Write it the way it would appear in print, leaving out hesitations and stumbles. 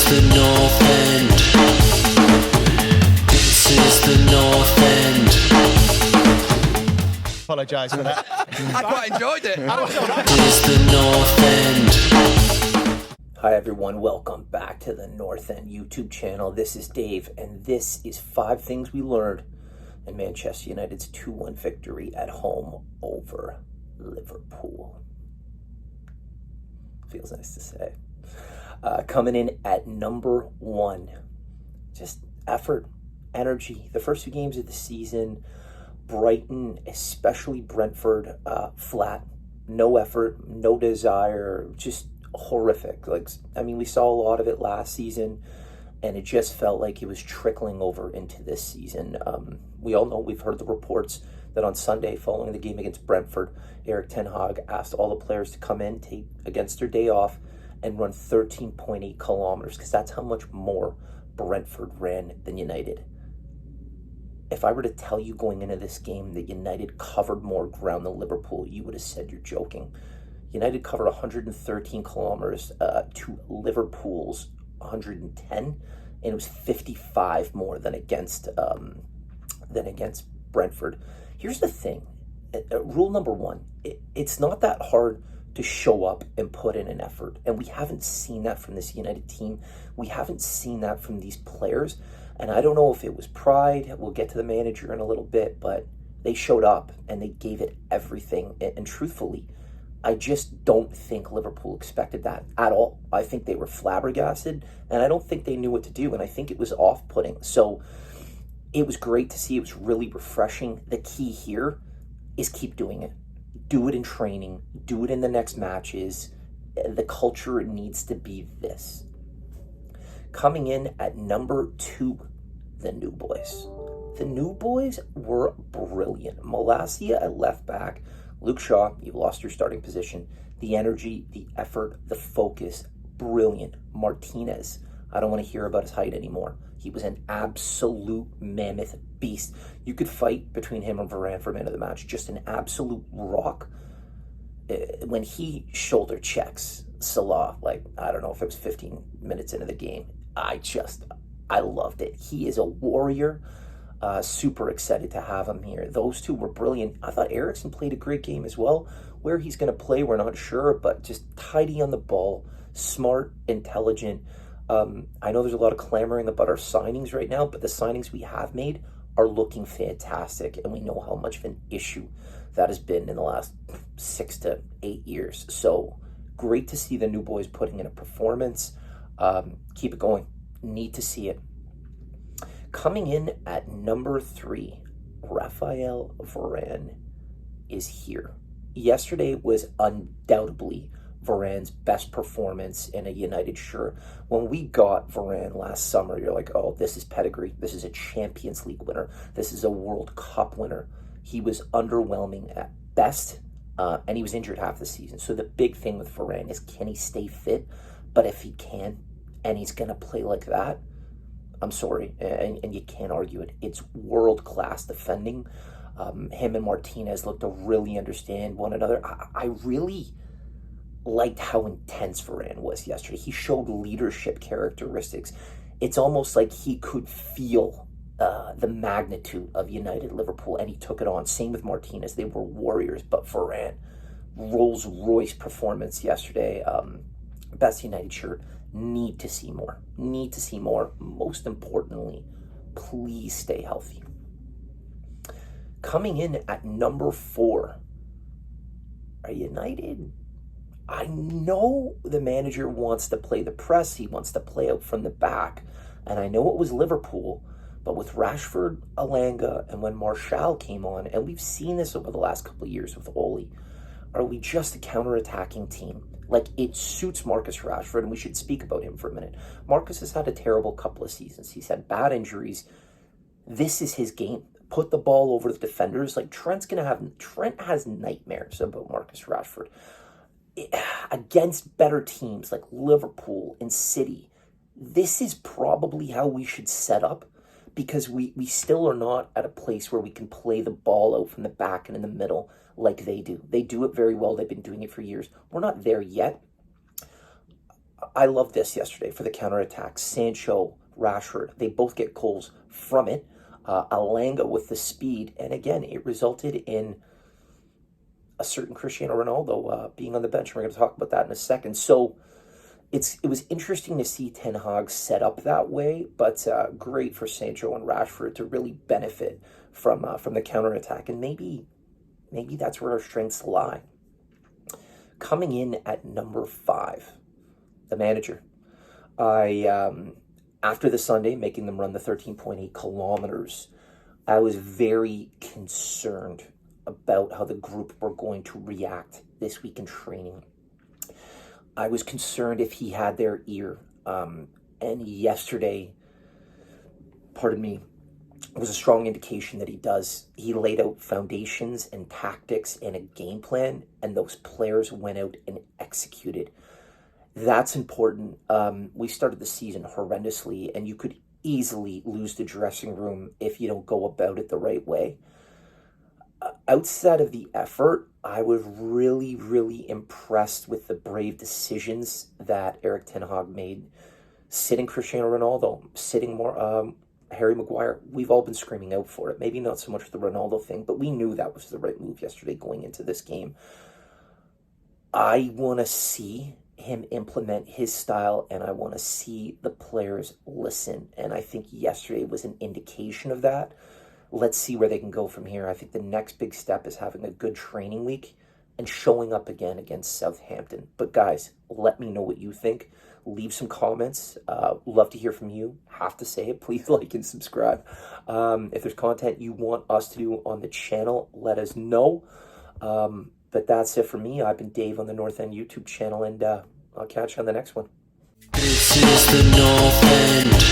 is the North End. This is the North End. Apologise for that. I quite enjoyed it. This is the North End. Hi everyone, welcome back to the North End YouTube channel. This is Dave, and this is 5 things we learned in Manchester United's 2-1 victory at home over Liverpool. Feels nice to say. Coming in at number 1, just effort, energy. The first 2 games of the season, Brighton, especially Brentford, flat, no effort, no desire, just horrific. We saw a lot of it last season, and it just felt like it was trickling over into this season. We all know, we've heard the reports that on Sunday following the game against Brentford, Erik ten Hag asked all the players to come in, take against their day off, and run 13.8 kilometers, because that's how much more Brentford ran than United. If I were to tell you going into this game that United covered more ground than Liverpool, you would have said you're joking. United covered 113 kilometers to Liverpool's 110, and it was 55 more than against Brentford. Here's the thing. Rule number 1, it's not that hard to show up and put in an effort. And we haven't seen that from this United team. We haven't seen that from these players. And I don't know if it was pride. We'll get to the manager in a little bit, but they showed up and they gave it everything. And truthfully, I just don't think Liverpool expected that at all. I think they were flabbergasted, and I don't think they knew what to do. And I think it was off-putting. So it was great to see. It was really refreshing. The key here is keep doing it. Do it in training. Do it in the next matches. The culture needs to be this. Coming in at number 2, the new boys. The new boys were brilliant. Malacia at left back. Luke Shaw, you lost your starting position. The energy, the effort, the focus, brilliant. Martinez, I don't want to hear about his height anymore. He was an absolute mammoth beast. You could fight between him and Varane for man of the match. Just an absolute rock. When he shoulder checks Salah, I don't know if it was 15 minutes into the game, I loved it. He is a warrior. Super excited to have him here. Those two were brilliant. I thought Eriksen played a great game as well. Where he's going to play, we're not sure, but just tidy on the ball, smart, intelligent. I know there's a lot of clamoring about our signings right now, but the signings we have made are looking fantastic, and we know how much of an issue that has been in the last 6 to 8 years. So great to see the new boys putting in a performance. Keep it going. Need to see it. Coming in at number 3, Raphael Varane is here. Yesterday was undoubtedly Varane's best performance in a United shirt. When we got Varane last summer, you're like, oh, this is pedigree. This is a Champions League winner. This is a World Cup winner. He was underwhelming at best, and he was injured half the season. So the big thing with Varane is, can he stay fit? But if he can, and he's going to play like that, I'm sorry, and you can't argue it. It's world-class defending. Him and Martinez looked to really understand one another. I really liked how intense Varane was yesterday. He showed leadership characteristics. It's almost like he could feel the magnitude of United Liverpool, and he took it on. Same with Martinez. They were warriors, but Varane, Rolls-Royce performance yesterday. Best United shirt. Need to see more. Need to see more. Most importantly, please stay healthy. Coming in at number 4, are United. I know the manager wants to play the press. He wants to play out from the back. And I know it was Liverpool, but with Rashford, Alanga, and when Martial came on, and we've seen this over the last couple of years with Ole, are we just a counter-attacking team? It suits Marcus Rashford, and we should speak about him for a minute. Marcus has had a terrible couple of seasons. He's had bad injuries. This is his game. Put the ball over the defenders. Trent has nightmares about Marcus Rashford. Against better teams like Liverpool and City, this is probably how we should set up, because we still are not at a place where we can play the ball out from the back and in the middle like they do. They do it very well. They've been doing it for years. We're not there yet. I love this yesterday for the counterattack. Sancho, Rashford, they both get goals from it. Alanga with the speed. And again, it resulted in a certain Cristiano Ronaldo being on the bench. We're going to talk about that in a second. So it was interesting to see Ten Hag set up that way, but great for Sancho and Rashford to really benefit from the counterattack. And maybe that's where our strengths lie. Coming in at number 5, the manager. After the Sunday, making them run the 13.8 kilometers, I was very concerned about how the group were going to react this week in training. I was concerned if he had their ear. And yesterday, was a strong indication that he does. He laid out foundations and tactics and a game plan, and those players went out and executed. That's important. We started the season horrendously, and you could easily lose the dressing room if you don't go about it the right way. Outside of the effort, I was really, really impressed with the brave decisions that Erik ten Hag made. Sitting Cristiano Ronaldo, sitting Harry Maguire. We've all been screaming out for it. Maybe not so much the Ronaldo thing, but we knew that was the right move yesterday going into this game. I want to see him implement his style, and I want to see the players listen. And I think yesterday was an indication of that. Let's see where they can go from here. I think the next big step is having a good training week and showing up again against Southampton. But guys, let me know what you think. Leave some comments. Love to hear from you. Have to say it. Please like and subscribe. If there's content you want us to do on the channel, let us know. But that's it for me. I've been Dave on the North End YouTube channel, and I'll catch you on the next one. This is the North End.